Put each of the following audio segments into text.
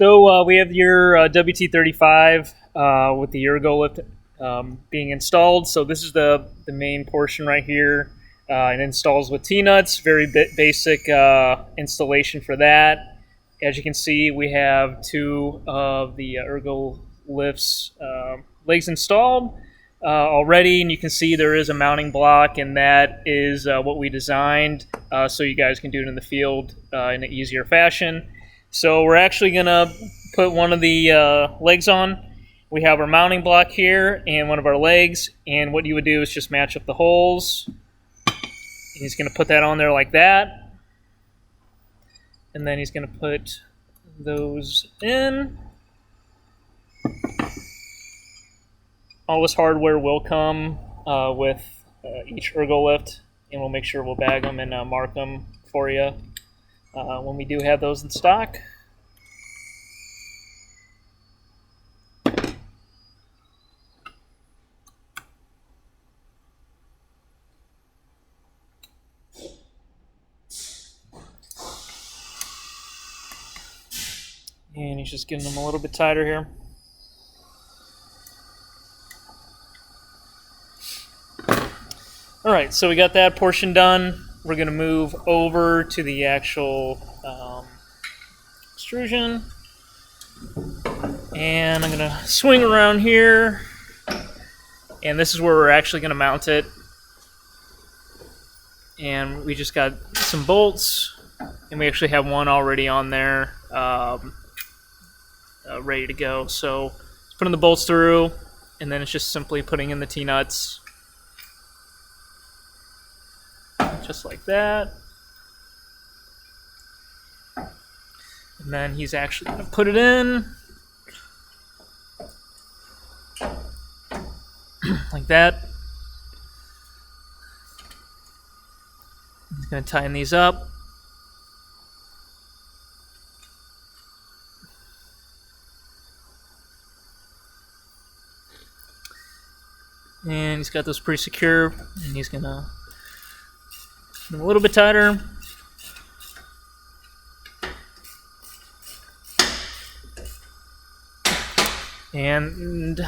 So we have your WT-35 with the Ergo lift being installed. So this is the main portion right here. It installs with T-nuts, very basic installation for that. As you can see, we have two of the Ergo lifts legs installed already, and you can see there is a mounting block, and that is what we designed so you guys can do it in the field in an easier fashion. So we're actually going to put one of the legs on. We have our mounting block here and one of our legs, and what you would do is just match up the holes. He's going to put that on there like that, and then he's going to put those in. All this hardware will come with each Ergo lift, and we'll make sure we'll bag them and mark them for you when we do have those in stock. And he's just getting them a little bit tighter here. All right, so we got that portion done. We're going to move over to the actual extrusion. And I'm going to swing around here. And this is where we're actually going to mount it. And we just got some bolts. And we actually have one already on there ready to go. So just putting the bolts through. And then it's just simply putting in the T-nuts. Just like that. And then he's actually going to put it in. Like that. He's going to tighten these up. And he's got those pretty secure. And he's going to a little bit tighter. And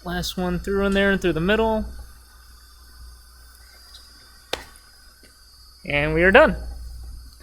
last one through in there and through the middle. And we are done.